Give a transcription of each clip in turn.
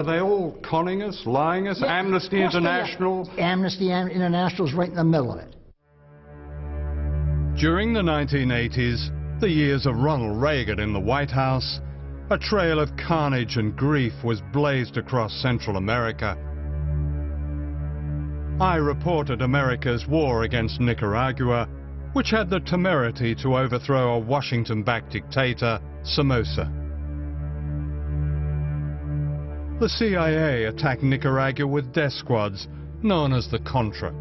Are they all conning us, lying us? Yeah, Amnesty International? Amnesty International is right in the middle of it. During the 1980s, the years of Ronald Reagan in the White House, a trail of carnage and grief was blazed across Central America. I reported America's war against Nicaragua, which had the temerity to overthrow a Washington-backed dictator, Somoza. The CIA attacked Nicaragua with death squads known as the Contra.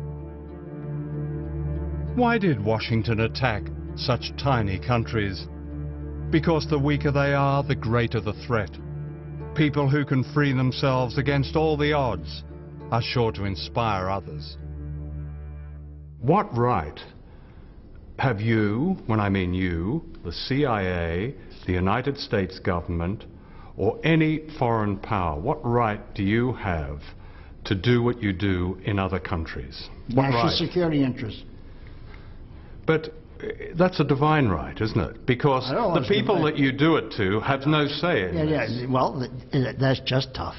Why did Washington attack such tiny countries? Because the weaker they are, the greater the threat. People who can free themselves against all the odds are sure to inspire others. What right have you, when I mean you, the CIA, the United States government, or any foreign power, what right do you have to do what you do in other countries? National security interest. But that's a divine right, isn't it? Because the people that you do it to have no say in this. Yeah, well, that's just tough.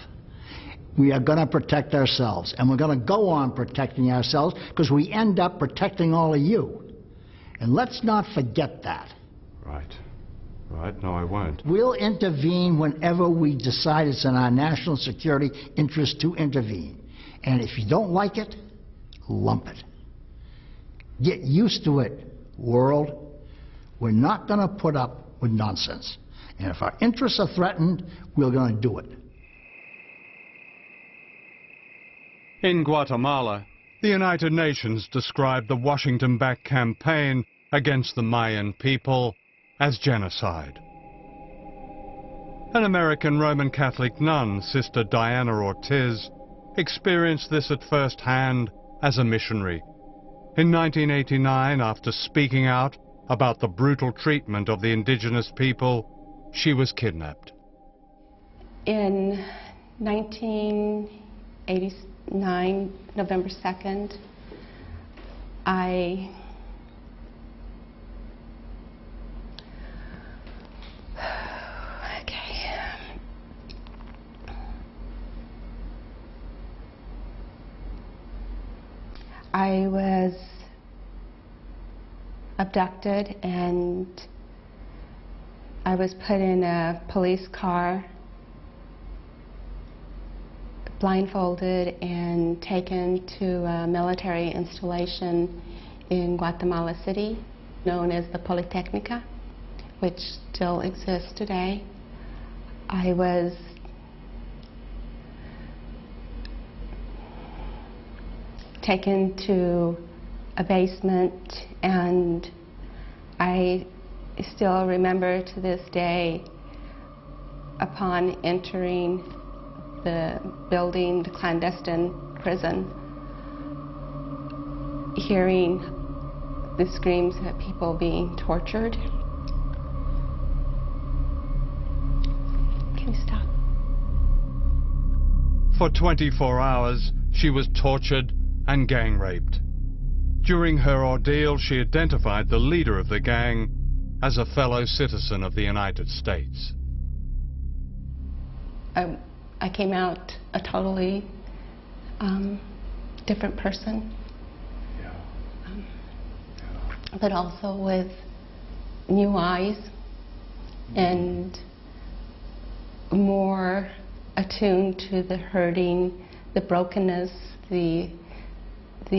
We are going to protect ourselves, and we're going to go on protecting ourselves because we end up protecting all of you. And let's not forget that. Right. Right, no, I won't. We'll intervene whenever we decide it's in our national security interest to intervene. And if you don't like it, lump it. Get used to it, world. We're not going to put up with nonsense. And if our interests are threatened, we're going to do it. In Guatemala, the United Nations described the Washington-backed campaign against the Mayan people as genocide. An American Roman Catholic nun, Sister Diana Ortiz, experienced this at first hand as a missionary. In 1989, after speaking out about the brutal treatment of the indigenous people, she was kidnapped. In 1989, November 2nd, I was abducted and I was put in a police car, blindfolded and taken to a military installation in Guatemala City known as the Polytechnica, which still exists today. I was taken to a basement, and I still remember to this day, upon entering the building, the clandestine prison, hearing the screams of people being tortured. Can you stop? For 24 hours, she was tortured and gang raped. During her ordeal, she identified the leader of the gang as a fellow citizen of the United States. I came out a totally different person, but also with new eyes and more attuned to the hurting, the brokenness, the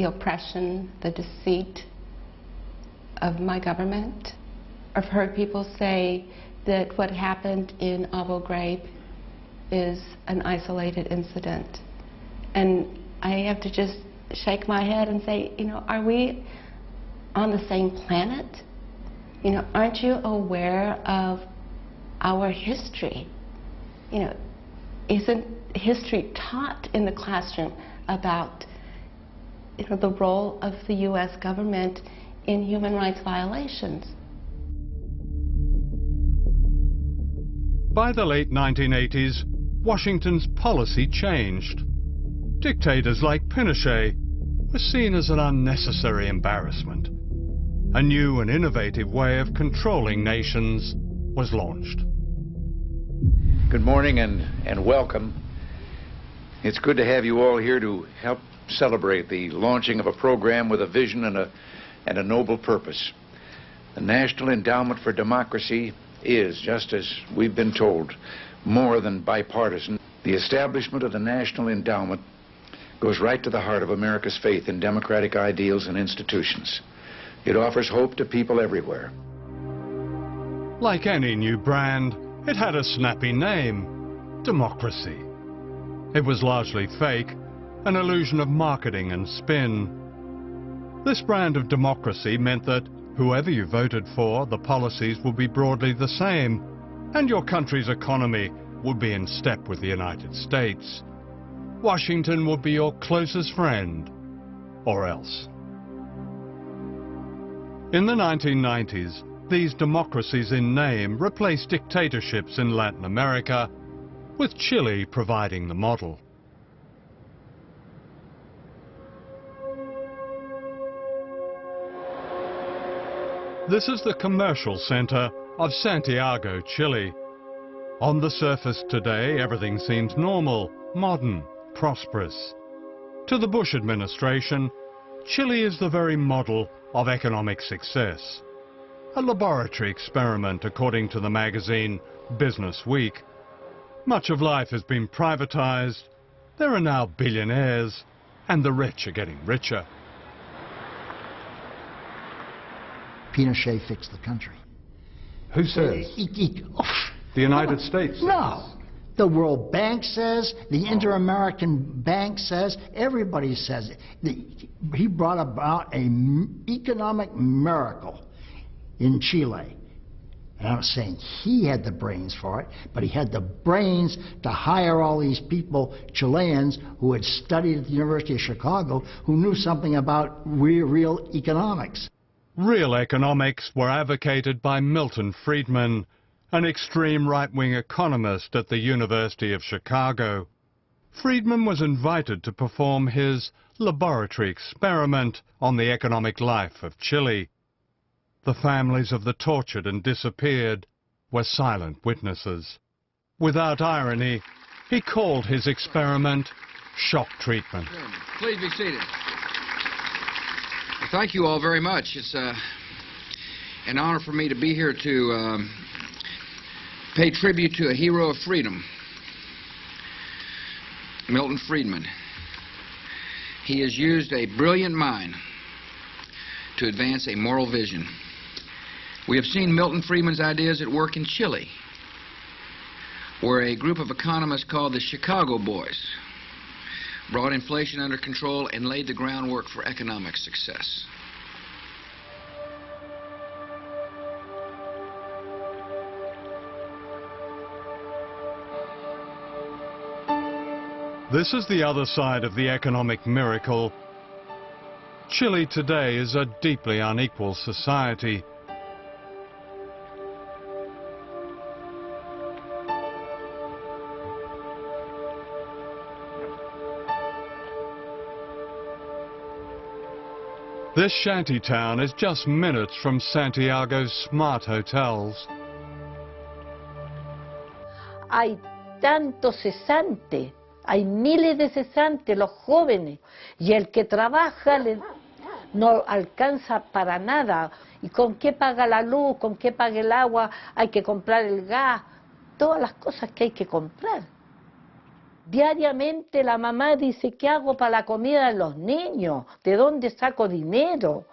oppression, the deceit of my government. I've heard people say that what happened in Abu Ghraib is an isolated incident. And I have to just shake my head and say, you know, are we on the same planet? You know, aren't you aware of our history? You know, isn't history taught in the classroom about, you know, the role of the U.S. government in human rights violations? By the late 1980s, Washington's policy changed. Dictators like Pinochet were seen as an unnecessary embarrassment. A new and innovative way of controlling nations was launched. Good morning and welcome. It's good to have you all here to help celebrate the launching of a program with a vision and a noble purpose. The National Endowment for Democracy is, just as we've been told, more than bipartisan. The establishment of the National Endowment goes right to the heart of America's faith in democratic ideals and institutions. It offers hope to people everywhere. Like any new brand, it had a snappy name: Democracy. It was largely fake, an illusion of marketing and spin. This brand of democracy meant that whoever you voted for, the policies would be broadly the same, and your country's economy would be in step with the United States. Washington would be your closest friend, or else. In the 1990s, these democracies in name replaced dictatorships in Latin America, with Chile providing the model. This is the commercial center of Santiago, Chile. On the surface today, everything seems normal, modern, prosperous. To the Bush administration, Chile is the very model of economic success. A laboratory experiment, according to the magazine Business Week. Much of life has been privatized. There are now billionaires, and the rich are getting richer. Pinochet fixed the country. Who says? The United States? No. The World Bank says, the Inter-American Bank says, everybody says it. He brought about an economic miracle in Chile. And I'm saying he had the brains for it, but he had the brains to hire all these people, Chileans, who had studied at the University of Chicago, who knew something about real economics. Real economics were advocated by Milton Friedman, an extreme right-wing economist at the University of Chicago. Friedman was invited to perform his laboratory experiment on the economic life of Chile. The families of the tortured and disappeared were silent witnesses. Without irony, he called his experiment shock treatment. Please be seated. Well, thank you all very much. It's an honor for me to be here to pay tribute to a hero of freedom, Milton Friedman. He has used a brilliant mind to advance a moral vision. We have seen Milton Friedman's ideas at work in Chile, where a group of economists called the Chicago Boys brought inflation under control and laid the groundwork for economic success. This is the other side of the economic miracle. Chile today is a deeply unequal society. This shantytown is just minutes from Santiago's smart hotels. Hay tantos cesantes, hay miles de cesantes, los jóvenes, y el que trabaja no alcanza para nada. ¿Y con qué paga la luz? ¿Con qué paga el agua? Hay que comprar el gas, todas las cosas que hay que comprar. Diariamente la mamá dice, ¿qué hago para la comida de los niños? ¿De dónde saco dinero?